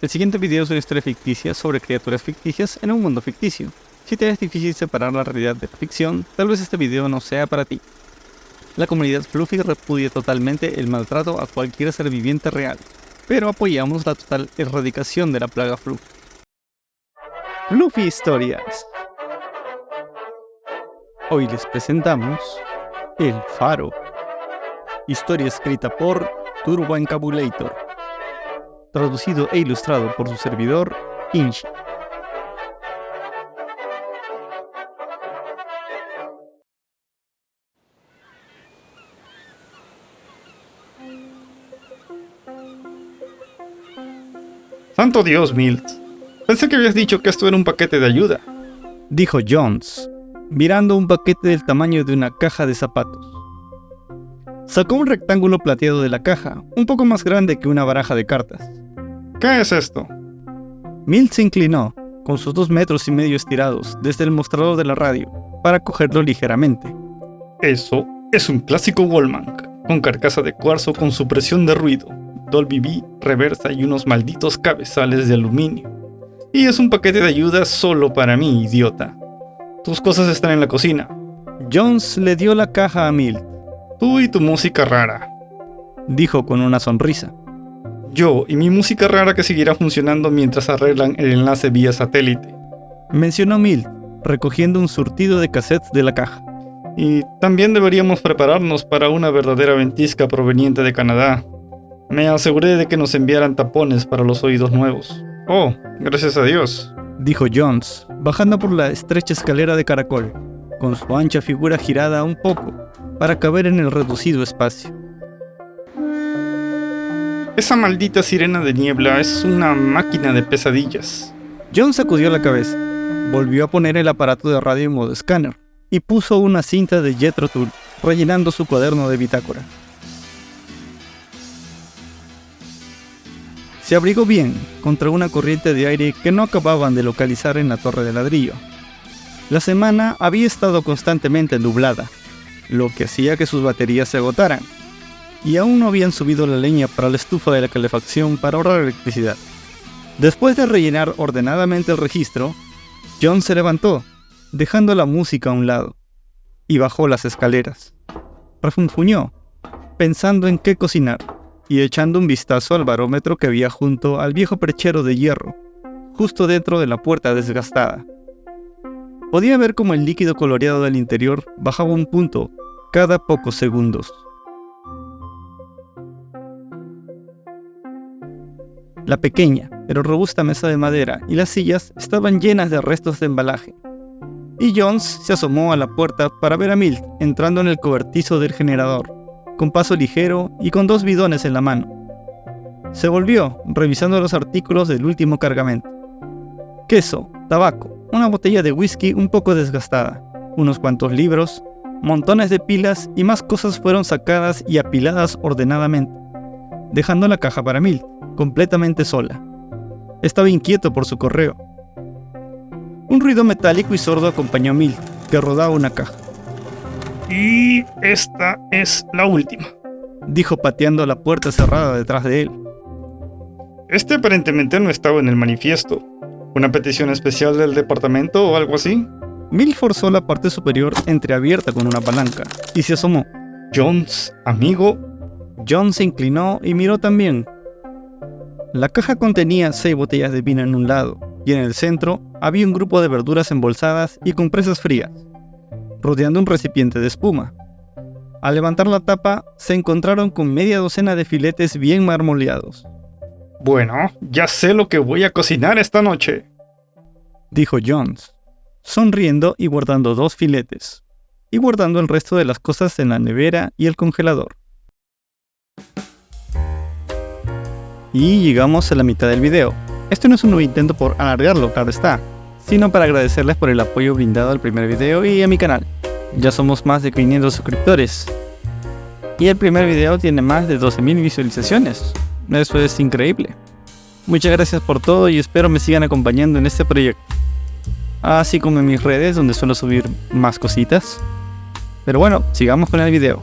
El siguiente video es una historia ficticia sobre criaturas ficticias en un mundo ficticio. Si te es difícil separar la realidad de la ficción, tal vez este video no sea para ti. La comunidad Fluffy repudia totalmente el maltrato a cualquier ser viviente real, pero apoyamos la total erradicación de la plaga Fluffy. Fluffy Historias. Hoy les presentamos El Faro. Historia escrita por Turbo Encabulator. Traducido e ilustrado por su servidor, Inchi. ¡Santo Dios, Milt! Pensé que habías dicho que esto era un paquete de ayuda, dijo Jones, mirando un paquete del tamaño de una caja de zapatos. Sacó un rectángulo plateado de la caja, un poco más grande que una baraja de cartas. ¿Qué es esto? Milt se inclinó, con sus 2,5 metros estirados, desde el mostrador de la radio, para cogerlo ligeramente. Eso es un clásico Wallman, con carcasa de cuarzo con supresión de ruido, Dolby V, reversa y unos malditos cabezales de aluminio. Y es un paquete de ayuda solo para mí, idiota. Tus cosas están en la cocina. Jones le dio la caja a Milt. Tú y tu música rara, dijo con una sonrisa. Yo y mi música rara que seguirá funcionando mientras arreglan el enlace vía satélite, mencionó Milt, recogiendo un surtido de cassettes de la caja. Y también deberíamos prepararnos para una verdadera ventisca proveniente de Canadá. Me aseguré de que nos enviaran tapones para los oídos nuevos. Oh, gracias a Dios, dijo Jones, bajando por la estrecha escalera de caracol, con su ancha figura girada un poco, para caber en el reducido espacio. Esa maldita sirena de niebla es una máquina de pesadillas. Jones sacudió la cabeza, volvió a poner el aparato de radio en modo escáner, y puso una cinta de Jethro Tull, rellenando su cuaderno de bitácora. Se abrigó bien contra una corriente de aire que no acababan de localizar en la torre de ladrillo. La semana había estado constantemente nublada, lo que hacía que sus baterías se agotaran, y aún no habían subido la leña para la estufa de la calefacción para ahorrar electricidad. Después de rellenar ordenadamente el registro, John se levantó, dejando la música a un lado, y bajó las escaleras. Refunfuñó, pensando en qué cocinar, y echando un vistazo al barómetro que había junto al viejo perchero de hierro, justo dentro de la puerta desgastada. Podía ver cómo el líquido coloreado del interior bajaba un punto cada pocos segundos. La pequeña, pero robusta mesa de madera y las sillas estaban llenas de restos de embalaje. Y Jones se asomó a la puerta para ver a Milt entrando en el cobertizo del generador, con paso ligero y con 2 bidones en la mano. Se volvió, revisando los artículos del último cargamento. Queso, tabaco, una botella de whisky un poco desgastada, unos cuantos libros, montones de pilas y más cosas fueron sacadas y apiladas ordenadamente, dejando la caja para Milt, completamente sola. Estaba inquieto por su correo. Un ruido metálico y sordo acompañó a Milt, que rodaba una caja. Y esta es la última, dijo pateando la puerta cerrada detrás de él. Este aparentemente no estaba en el manifiesto. ¿Una petición especial del departamento o algo así? Milt forzó la parte superior entreabierta con una palanca y se asomó. Jones, amigo. John se inclinó y miró también. La caja contenía 6 botellas de vino en un lado, y en el centro había un grupo de verduras embolsadas y compresas frías, rodeando un recipiente de espuma. Al levantar la tapa, se encontraron con media docena de filetes bien marmoleados. Bueno, ya sé lo que voy a cocinar esta noche, dijo Jones, sonriendo y guardando 2 filetes, y guardando el resto de las cosas en la nevera y el congelador. Y llegamos a la mitad del video. Esto no es un nuevo intento por alargarlo, claro está, sino para agradecerles por el apoyo brindado al primer video y a mi canal. Ya somos más de 500 suscriptores. Y el primer video tiene más de 12,000 visualizaciones. Eso es increíble. Muchas gracias por todo y espero me sigan acompañando en este proyecto. Así como en mis redes donde suelo subir más cositas. Pero bueno, sigamos con el video.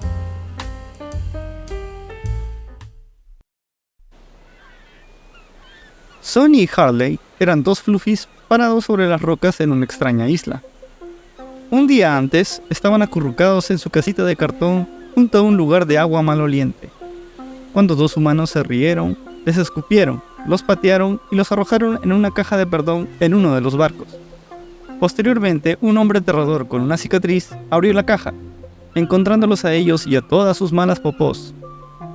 Sonny y Harley eran dos Fluffies parados sobre las rocas en una extraña isla. Un día antes, estaban acurrucados en su casita de cartón junto a un lugar de agua maloliente, cuando dos humanos se rieron, les escupieron, los patearon y los arrojaron en una caja de perdón en uno de los barcos. Posteriormente, un hombre aterrador con una cicatriz abrió la caja, encontrándolos a ellos y a todas sus malas popós,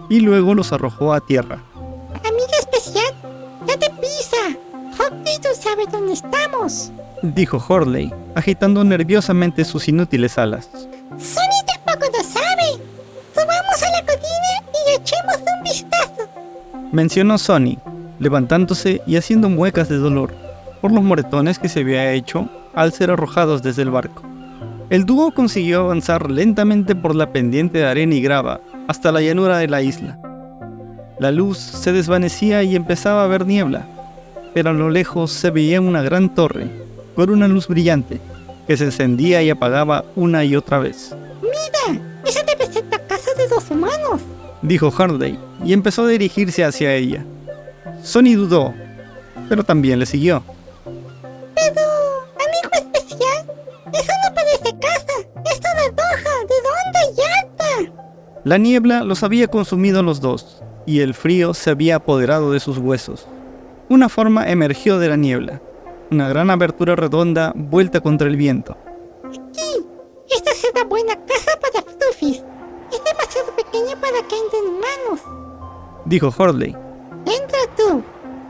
y luego los arrojó a tierra. Amiga especial, date prisa. Hockey, tú sabes dónde estamos, dijo Hurley, agitando nerviosamente sus inútiles alas. Sonny tampoco lo sabe. Subamos a la colina y echemos un vistazo, mencionó Sonny, levantándose y haciendo muecas de dolor por los moretones que se había hecho al ser arrojados desde el barco. El dúo consiguió avanzar lentamente por la pendiente de arena y grava hasta la llanura de la isla. La luz se desvanecía y empezaba a haber niebla, pero a lo lejos se veía una gran torre con una luz brillante que se encendía y apagaba una y otra vez. Mira, esa debe ser la casa de dos humanos, dijo Harley y empezó a dirigirse hacia ella. Sonny dudó, pero también le siguió. Pero, amigo especial, eso no parece casa, es toda roja, redonda y alta. La niebla los había consumido los dos, y el frío se había apoderado de sus huesos. Una forma emergió de la niebla, una gran abertura redonda vuelta contra el viento. Aquí, esta es una buena casa para Fluffies. Es demasiado pequeña para que entren humanos, dijo Hurley. Entra tú.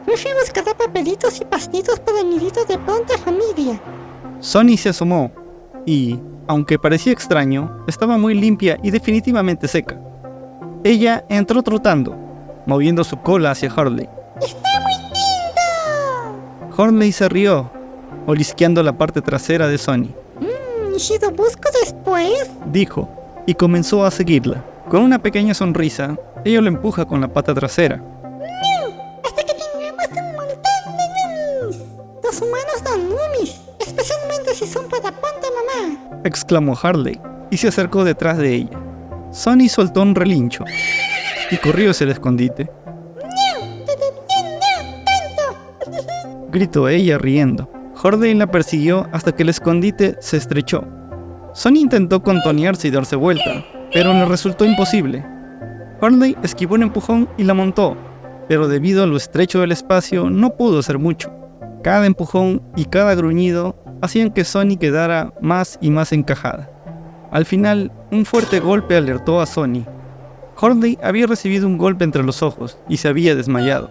Fluffy buscará papelitos y pastitos para el nidito de pronta familia. Sonny se asomó y, aunque parecía extraño, estaba muy limpia y definitivamente seca. Ella entró trotando, moviendo su cola hacia Hurley. ¡Está muy lindo! Hurley se rió, olisqueando la parte trasera de Sonny. ¿Y si lo busco después? Dijo, y comenzó a seguirla. Con una pequeña sonrisa, ella lo empuja con la pata trasera. ¡No! ¡Hasta que tengamos un montón de numis! Los humanos dan numis, especialmente si son para ponte mamá, exclamó Harley, y se acercó detrás de ella. Sonny soltó un relincho y corrió hacia el escondite. ¡No! ¡Todavía no! ¡Tanto! Gritó ella riendo. Hurley la persiguió hasta que el escondite se estrechó. Sonny intentó contonearse y darse vuelta, pero le resultó imposible. Hurley esquivó un empujón y la montó, pero debido a lo estrecho del espacio no pudo hacer mucho. Cada empujón y cada gruñido hacían que Sonny quedara más y más encajada. Al final, un fuerte golpe alertó a Sonny. Hurley había recibido un golpe entre los ojos y se había desmayado.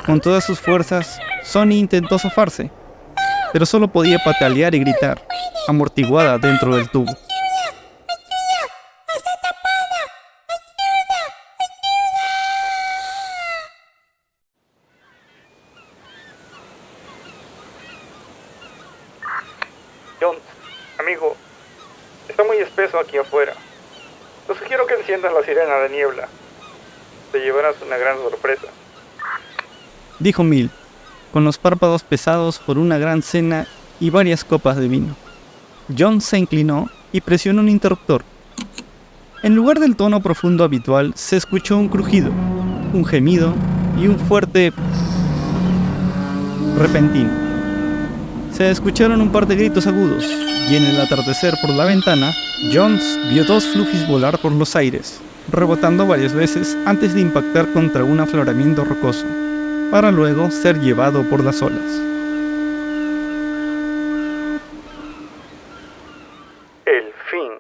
Con todas sus fuerzas, Sonny intentó zafarse, pero solo podía patalear y gritar, amortiguada dentro del tubo. John, amigo, está muy espeso aquí afuera. Te sugiero que enciendas la sirena de niebla. Te llevarás una gran sorpresa, dijo Mill, con los párpados pesados por una gran cena y varias copas de vino. John se inclinó y presionó un interruptor. En lugar del tono profundo habitual, se escuchó un crujido, un gemido y un fuerte repentino. Se escucharon un par de gritos agudos, y en el atardecer por la ventana, Jones vio dos Fluffies volar por los aires, rebotando varias veces antes de impactar contra un afloramiento rocoso, para luego ser llevado por las olas. el fin.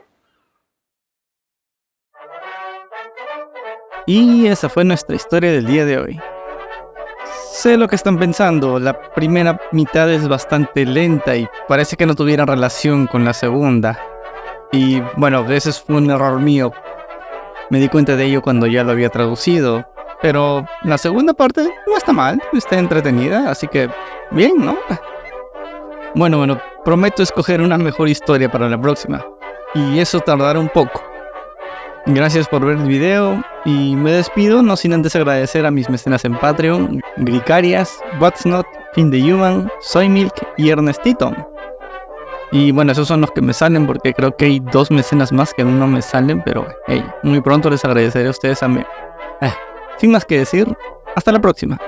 Y esa fue nuestra historia del día de hoy. Sé lo que están pensando, la primera mitad es bastante lenta y parece que no tuviera relación con la segunda. Y bueno, ese fue un error mío. Me di cuenta de ello cuando ya lo había traducido. Pero la segunda parte no está mal, está entretenida, así que bien, ¿no? Bueno, prometo escoger una mejor historia para la próxima. Y eso tardará un poco. Gracias por ver el video y me despido no sin antes agradecer a mis mecenas en Patreon, Gricarias, What's Not, Fin the Human, Soy Milk y Ernestito. Y bueno, esos son los que me salen porque creo que hay 2 mecenas más que no me salen, pero hey, muy pronto les agradeceré a ustedes también. Sin más que decir, hasta la próxima.